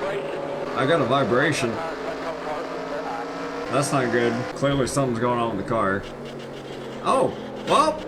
I got a vibration. That's not good. Clearly something's going on with the car. Oh, well,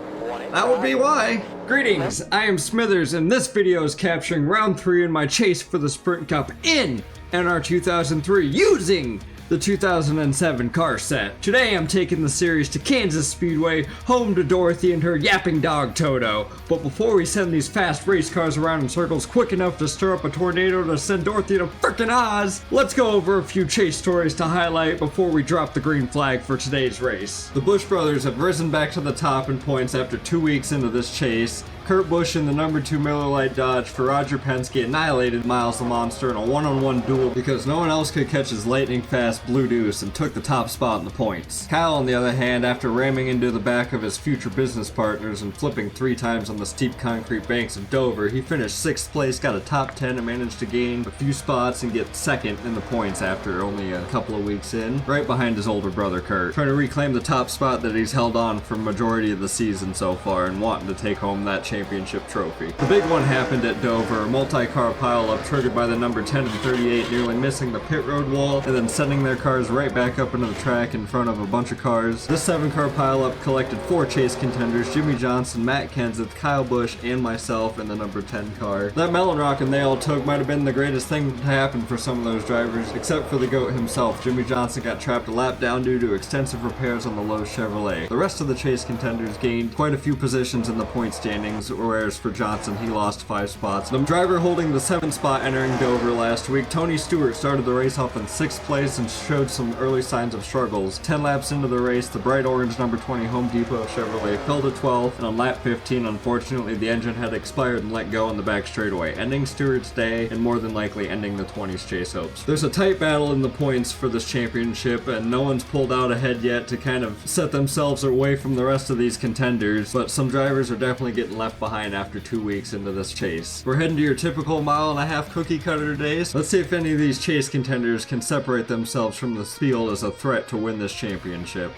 that would be why. Greetings, I am Smithers, and this video is capturing round 3 in my chase for the Sprint Cup in NR2003 using the 2007 Carset. Today I'm taking the series to Kansas Speedway, home to Dorothy and her yapping dog Toto. But before we send these fast race cars around in circles quick enough to stir up a tornado to send Dorothy to frickin' Oz, let's go over a few chase stories to highlight before we drop the green flag for today's race. The Busch brothers have risen back to the top in points after 2 weeks into this chase. Kurt Busch in the number 2 Miller Lite Dodge for Roger Penske annihilated Miles the Monster in a one-on-one duel because no one else could catch his lightning fast Blue Deuce and took the top spot in the points. Kyle, on the other hand, after ramming into the back of his future business partners and flipping 3 times on the steep concrete banks of Dover, he finished 6th place, got a top 10 and managed to gain a few spots and get 2nd in the points after only a couple of weeks in, right behind his older brother Kurt, trying to reclaim the top spot that he's held on for majority of the season so far and wanting to take home that championship trophy. The big one happened at Dover, a multi-car pileup triggered by the number 10 and 38 nearly missing the pit road wall and then sending their cars right back up into the track in front of a bunch of cars. This 7-car pileup collected 4 chase contenders: Jimmy Johnson, Matt Kenseth, Kylebusch, and myself in the number 10 car. That melon rockin' they all took might have been the greatest thing to happen for some of those drivers, except for the GOAT himself. Jimmy Johnson got trapped a lap down due to extensive repairs on the Lowe's Chevrolet. The rest of the chase contenders gained quite a few positions in the point standings, whereas for Johnson, he lost 5 spots. The driver holding the 7th spot entering Dover last week, Tony Stewart, started the race off in 6th place and showed some early signs of struggles. 10 laps into the race, the bright orange number 20 Home Depot Chevrolet fell to 12th, and on lap 15, unfortunately, the engine had expired and let go on the back straightaway, ending Stewart's day and more than likely ending the 20's chase hopes. There's a tight battle in the points for this championship, and no one's pulled out ahead yet to kind of set themselves away from the rest of these contenders, but some drivers are definitely getting left behind after 2 weeks into this chase. We're heading to your typical mile-and-a-half cookie cutter days. Let's see if any of these chase contenders can separate themselves from the field as a threat to win this championship.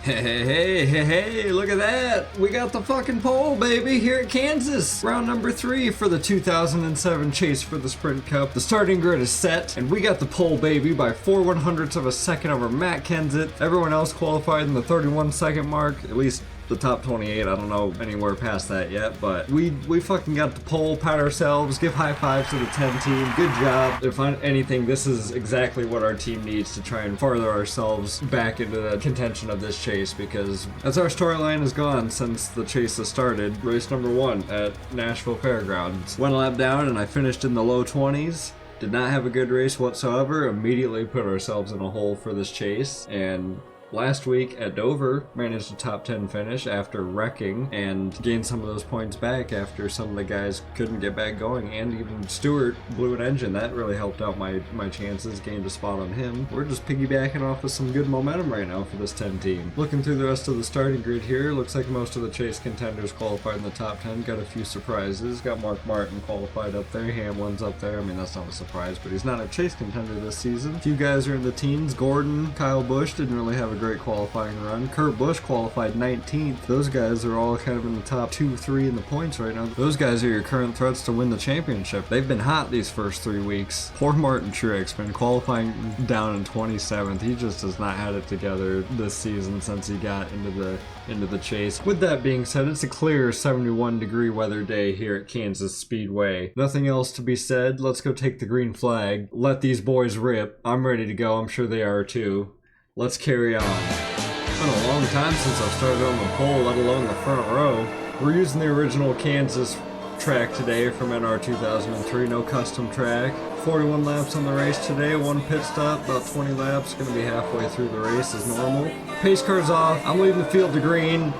Hey, look at that! We got the fucking pole, baby, here at Kansas! Round number 3 for the 2007 chase for the Sprint Cup. The starting grid is set, and we got the pole, baby, by 4/100ths of a second over Matt Kenseth. Everyone else qualified in the 31-second mark, at least the top 28, I don't know anywhere past that yet, but we fucking got the pole, pat ourselves, give high fives to the 10 team, good job. If anything, this is exactly what our team needs to try and further ourselves back into the contention of this chase, because as our storyline has gone since the chase has started, race number 1 at Nashville Fairgrounds. Went a lap down and I finished in the low 20s. Did not have a good race whatsoever, immediately put ourselves in a hole for this chase, and last week at Dover, managed a top 10 finish after wrecking and gained some of those points back after some of the guys couldn't get back going, and even Stewart blew an engine. That really helped out my chances, gained a spot on him. We're just piggybacking off of some good momentum right now for this 10 team. Looking through the rest of the starting grid here, looks like most of the chase contenders qualified in the top 10. Got a few surprises. Got Mark Martin qualified up there, Hamlin's up there. I mean, that's not a surprise, but he's not a chase contender this season. A few guys are in the teens. Gordon, Kylebusch didn't really have a great qualifying run. Kurt Busch qualified 19th. Those guys are all kind of in the top 2-3 in the points right now. Those guys are your current threats to win the championship. They've been hot these first 3 weeks. Poor Martin Truex been qualifying down in 27th. He just has not had it together this season since he got into the chase. With that being said, it's a clear 71-degree weather day here at Kansas Speedway. Nothing else to be said. Let's go take the green flag. Let these boys rip. I'm ready to go. I'm sure they are too. Let's carry on. It's been a long time since I've started on the pole, let alone the front row. We're using the original Kansas track today from NR2003, no custom track. 41 laps on the race today, 1 pit stop, about 20 laps, gonna be halfway through the race as normal. Pace car's off, I'm leading the field to green.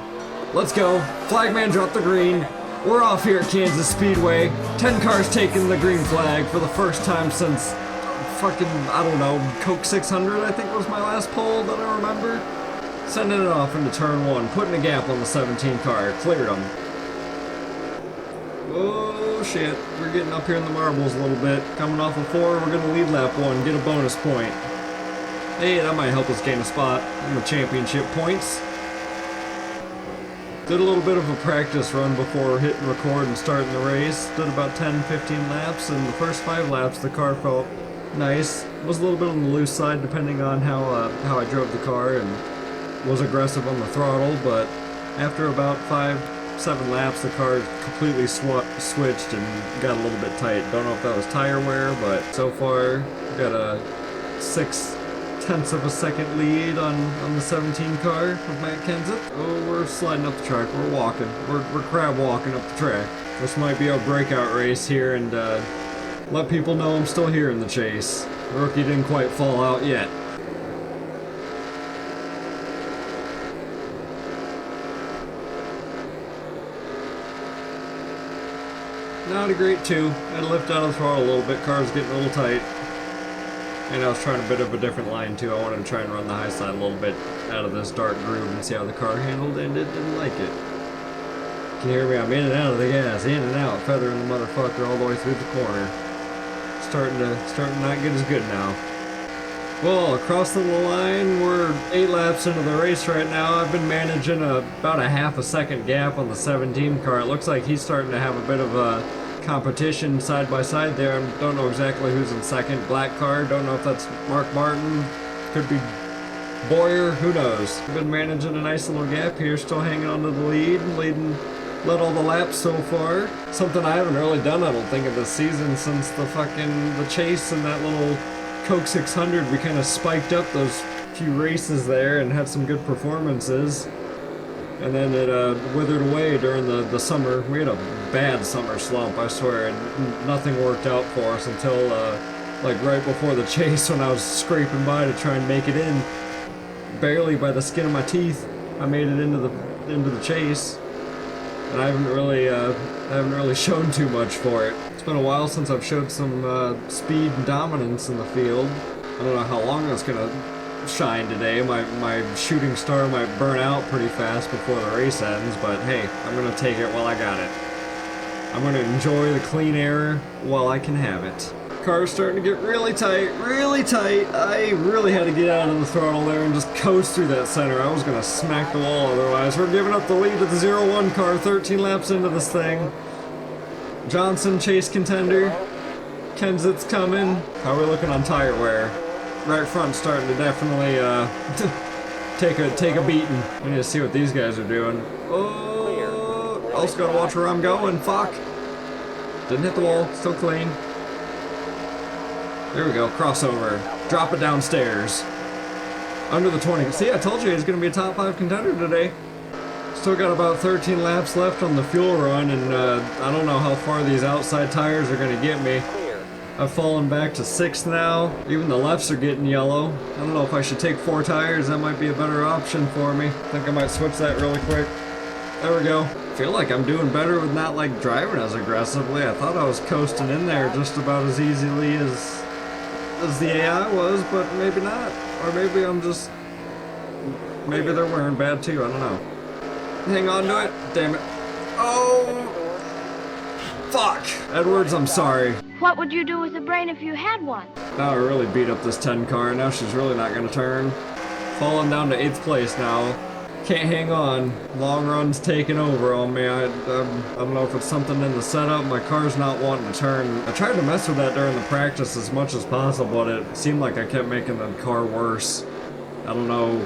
Let's go, flagman dropped the green. We're off here at Kansas Speedway. 10 cars taking the green flag for the first time since fucking, I don't know, Coke 600 I think was my last pole that I remember. Sending it off into turn 1, putting a gap on the 17 car, cleared them. Oh shit, we're getting up here in the marbles a little bit. Coming off of 4, we're gonna lead lap 1, get a bonus point. Hey, that might help us gain a spot in the championship points. Did a little bit of a practice run before hitting record and starting the race. Did about 10-15 laps, and the first 5 laps the car felt nice. Was a little bit on the loose side depending on how I drove the car, and was aggressive on the throttle, but after about 5-7 laps the car completely switched and got a little bit tight. Don't know if that was tire wear, but so far got a 0.6 of a second lead on the 17 car of Matt Kenseth. Oh, we're sliding up the track. We're walking. We're crab walking up the track. This might be our breakout race here, and let people know I'm still here in the chase. The rookie didn't quite fall out yet. Not a great 2. I had to lift out of the throttle a little bit. Car's getting a little tight. And I was trying a bit of a different line too. I wanted to try and run the high side a little bit out of this dark groove and see how the car handled, and it didn't like it. Can you hear me? I'm in and out of the gas, in and out, feathering the motherfucker all the way through the corner. Starting to not get as good now. Well, across the line, we're 8 laps into the race right now. I've been managing about a half a second gap on the 17 car. It looks like he's starting to have a bit of a competition side by side there. I don't know exactly who's in second. Black car, don't know if that's Mark Martin, could be Boyer, who knows. I've been managing a nice little gap here, still hanging on to the lead, led all the laps so far. Something I haven't really done, I don't think, of this season since the chase and that little Coke 600. We kind of spiked up those few races there and had some good performances. And then it withered away during the summer. We had a bad summer slump, I swear, and nothing worked out for us until like right before the chase when I was scraping by to try and make it in. Barely by the skin of my teeth, I made it into the chase, and I haven't really shown too much for it. It's been a while since I've showed some speed and dominance in the field. I don't know how long that's gonna shine today. My shooting star might burn out pretty fast before the race ends, but hey, I'm gonna take it while I got it. I'm gonna enjoy the clean air while I can have it. Car's starting to get really tight, really tight. I really had to get out of the throttle there and just coast through that center. I was gonna smack the wall otherwise. We're giving up the lead to the 0-1 car, 13 laps into this thing. Johnson, chase contender. Kenseth's coming. How are we looking on tire wear? Right front starting to definitely take a beating. We need to see what these guys are doing. Oh, also gotta watch where I'm going. Fuck. Didn't hit the wall. Still clean. There we go. Crossover. Drop it downstairs. Under the 20. See, I told you he's gonna be a top 5 contender today. Still got about 13 laps left on the fuel run, and I don't know how far these outside tires are gonna get me. I've fallen back to 6th now. Even the lefts are getting yellow. I don't know if I should take 4 tires. That might be a better option for me. I think I might switch that really quick. There we go. I feel like I'm doing better with not like driving as aggressively. I thought I was coasting in there just about as easily as the AI was, but maybe not. Or maybe I'm just... maybe they're wearing bad too. I don't know. Hang on to it. Damn it. Oh! Fuck! Edwards, I'm sorry. What would you do with a brain if you had one? Now I really beat up this 10 car. Now she's really not gonna turn. Falling down to 8th place now. Can't hang on. Long run's taking over on me. I don't know if it's something in the setup. My car's not wanting to turn. I tried to mess with that during the practice as much as possible, but it seemed like I kept making the car worse. I don't know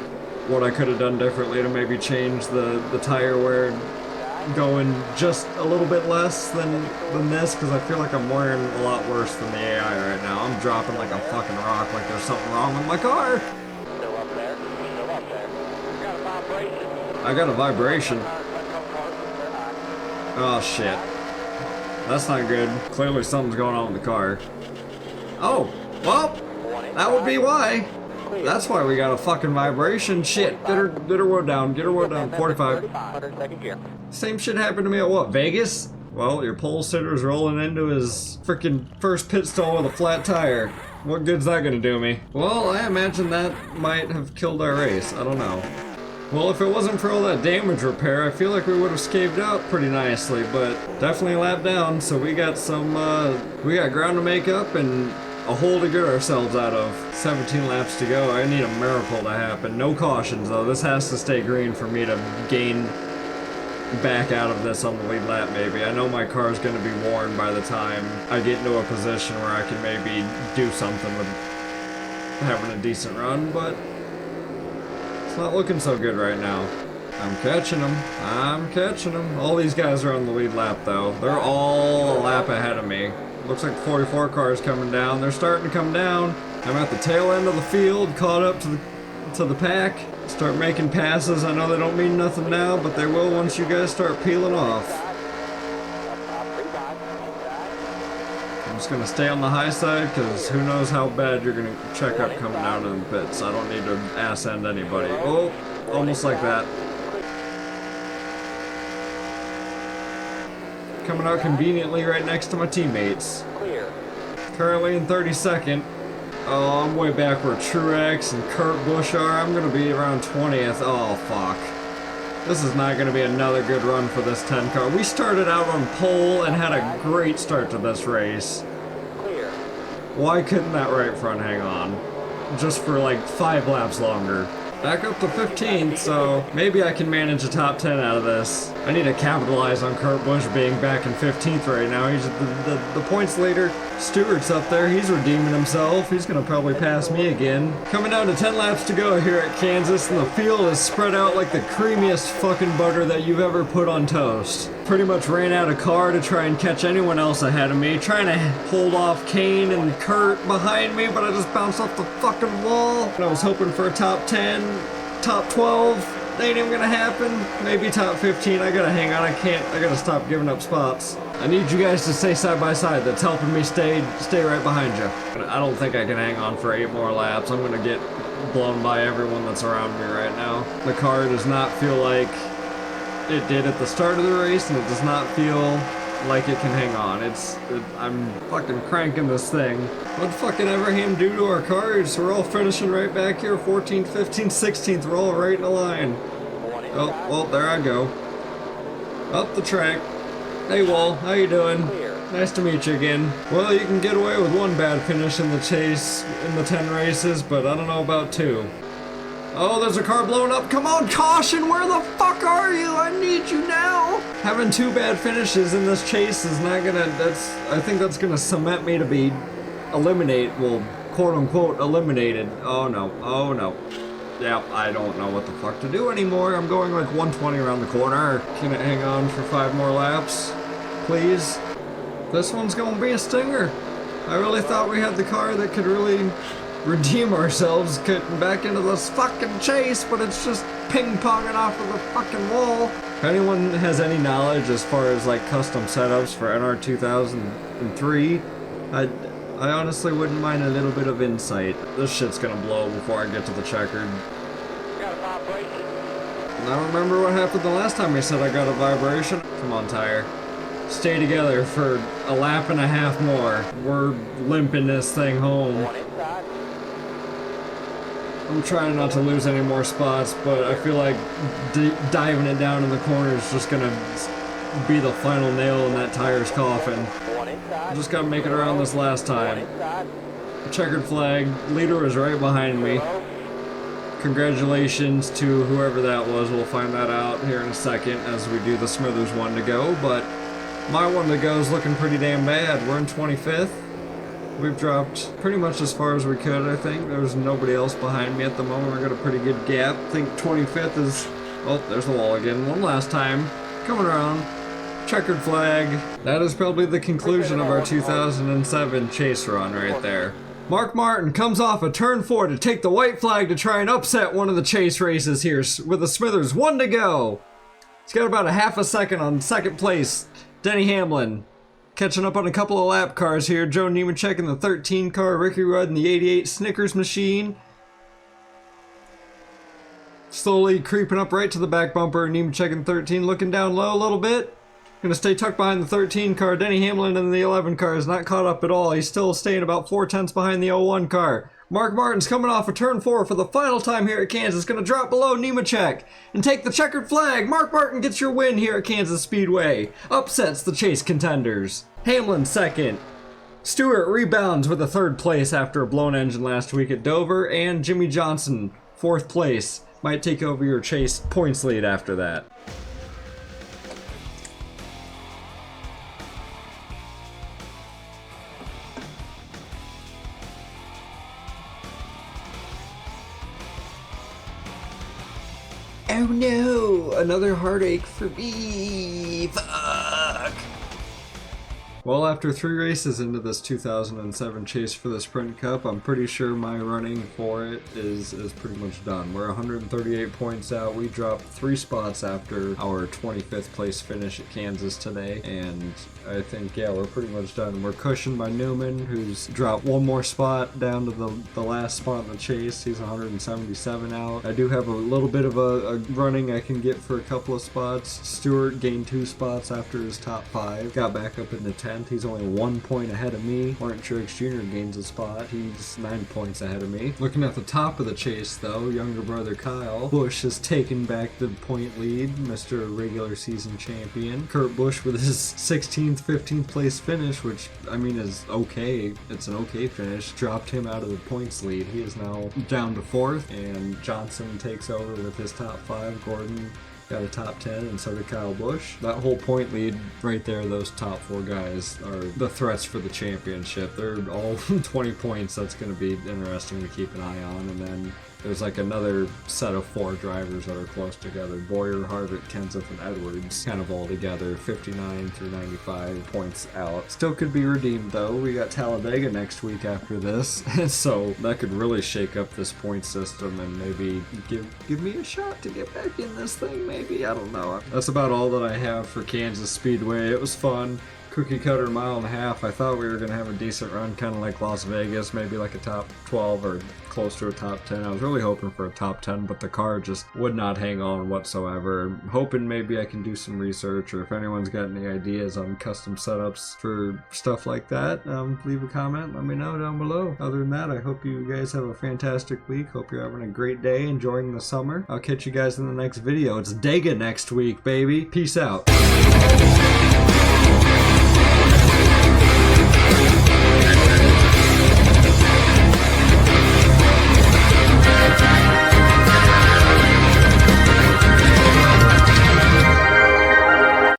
what I could have done differently to maybe change the tire wear, going just a little bit less than this, because I feel like I'm wearing a lot worse than the AI right now. I'm dropping like a fucking rock, like there's something wrong with my car. Still up there. Still up there. Got a vibration. I got a vibration. Oh shit. That's not good. Clearly something's going on with the car. Oh, well, that would be why. That's why we got a fucking vibration. Shit, get her wood down, get her wood down. 45. Same shit happened to me at what, Vegas? Well, your pole sitter's rolling into his freaking first pit stall with a flat tire. What good's that gonna do me? Well, I imagine that might have killed our race. I don't know. Well, if it wasn't for all that damage repair, I feel like we would have scaved out pretty nicely, but definitely lapped down, so we got some, we got ground to make up, and a hole to get ourselves out of. 17 laps to go. I need a miracle to happen. No cautions though. This has to stay green for me to gain back out of this on the lead lap maybe. I know my car's going to be worn by the time I get into a position where I can maybe do something with having a decent run, but it's not looking so good right now. I'm catching them. I'm catching them. All these guys are on the lead lap though. They're all a lap ahead of me. Looks like 44 cars coming down. They're starting to come down. I'm at the tail end of the field, caught up to the pack. Start making passes. I know they don't mean nothing now, but they will once you guys start peeling off. I'm just gonna stay on the high side because who knows how bad you're gonna check up coming down to the pits. I don't need to ass end anybody. Oh, almost like that. Coming out conveniently right next to my teammates. Currently in 32nd. Oh, I'm way back where Truex and Kurt Busch are. I'm gonna be around 20th. Oh, fuck. This is not gonna be another good run for this 10 car. We started out on pole and had a great start to this race. Why couldn't that right front hang on? Just for like 5 laps longer. Back up to 15th, so maybe I can manage a top 10 out of this. I need to capitalize on Kurt Busch being back in 15th right now. He's the points leader. Stewart's up there. He's redeeming himself. He's going to probably pass me again. Coming down to 10 laps to go here at Kansas, and the field is spread out like the creamiest fucking butter that you've ever put on toast. Pretty much ran out of car to try and catch anyone else ahead of me. Trying to hold off Kane and Kurt behind me, but I just bounced off the fucking wall. And I was hoping for a top 10, top 12. Ain't even gonna happen. Maybe top 15. I gotta hang on. I gotta stop giving up spots. I need you guys to stay side by side. That's helping me stay right behind you. I don't think I can hang on for 8 more laps. I'm gonna get blown by everyone that's around me right now. The car does not feel like it did at the start of the race, and it does not feel like it can hang on. I'm fucking cranking this thing. What'd fucking Everham do to our cars? We're all finishing right back here, 14th, 15th, 16th. We're all right in a line. Oh, well, there I go. Up the track. Hey, Wall, how you doing? Nice to meet you again. Well, you can get away with 1 bad finish in the chase in the 10 races, but I don't know about 2. Oh, there's a car blowing up. Come on, caution! Where the fuck are you? I need you now! Having 2 bad finishes in this chase is not gonna, I think that's gonna cement me to be quote-unquote, eliminated. Oh no, oh no. Yeah, I don't know what the fuck to do anymore. I'm going like 120 around the corner. Can it hang on for 5 more laps? Please? This one's gonna be a stinger. I really thought we had the car that could really redeem ourselves getting back into this fucking chase, but it's just ping-ponging off of the fucking wall. If anyone has any knowledge as far as like custom setups for NR2003, I honestly wouldn't mind a little bit of insight. This shit's gonna blow before I get to the checkered. And I don't remember what happened the last time I said I got a vibration. Come on, tire. Stay together for a lap and a half more. We're limping this thing home. I'm trying not to lose any more spots, but I feel like diving it down in the corner is just gonna be the final nail in that tire's coffin. Just gotta make it around this last time. Checkered flag. Leader was right behind me. Congratulations to whoever that was. We'll find that out here in a second as we do the Smithers 1 to go, but my 1 to go is looking pretty damn bad. We're in 25th. We've dropped pretty much as far as we could, I think. There's nobody else behind me at the moment. We've got a pretty good gap. I think 25th is... Oh, there's the wall again. One last time. Coming around. Checkered flag. That is probably the conclusion of our 2007 chase run right there. Mark Martin comes off a turn 4 to take the white flag to try and upset one of the chase races here with the Smithers 1 to go. He's got about a half a second on second place. Denny Hamlin. Catching up on a couple of lap cars here. Joe Nemechek in the 13 car, Ricky Rudd in the 88 Snickers machine. Slowly creeping up right to the back bumper. Nemechek in 13, looking down low a little bit. Gonna stay tucked behind the 13 car. Denny Hamlin in the 11 car is not caught up at all. He's still staying about 4/10 behind the 01 car. Mark Martin's coming off a turn 4 for the final time here at Kansas. Gonna drop below Nemechek and take the checkered flag. Mark Martin gets your win here at Kansas Speedway. Upsets the chase contenders. Hamlin second. Stewart rebounds with a 3rd place after a blown engine last week at Dover, and Jimmy Johnson, 4th place, might take over your chase points lead after that. Oh no, another heartache for me. Fuck. Well, after 3 races into this 2007 chase for the Sprint Cup, I'm pretty sure my running for it is pretty much done. We're 138 points out. We dropped 3 spots after our 25th place finish at Kansas today, and I think, yeah, we're pretty much done. We're cushioned by Newman, who's dropped 1 more spot down to the last spot in the chase. He's 177 out. I do have a little bit of a running I can get for a couple of spots. Stewart gained 2 spots after his top 5. Got back up into 10th. He's only 1 point ahead of me. Lawrence Truex Jr. gains a spot. He's 9 points ahead of me. Looking at the top of the chase, though, younger brother Kyle Busch has taken back the point lead, Mr. Regular Season Champion. Kurt Busch with his 16th, 15th place finish, which, I mean, is okay. It's an okay finish. Dropped him out of the points lead. He is now down to 4th, and Johnson takes over with his top 5. Gordon got a top 10, and so did Kyle Busch. That whole point lead right there, those top 4 guys are the threats for the championship. They're all 20 points. That's going to be interesting to keep an eye on. And then there's like another set of 4 drivers that are close together. Boyer, Harvick, Kenseth, and Edwards kind of all together, 59 through 95 points out. Still could be redeemed though. We got Talladega next week after this, so that could really shake up this point system and maybe give me a shot to get back in this thing, maybe. I don't know. That's about all that I have for Kansas Speedway. It was fun. Cookie cutter mile and a half. I thought we were going to have a decent run, kind of like Las Vegas, maybe like a top 12 or close to a top 10. I was really hoping for a top 10, but the car just would not hang on whatsoever. Hoping maybe I can do some research, or if anyone's got any ideas on custom setups for stuff like that, leave a comment, let me know down below. Other than that, I hope you guys have a fantastic week. Hope you're having a great day, enjoying the summer. I'll catch you guys in the next video. It's Dega next week, baby. Peace out.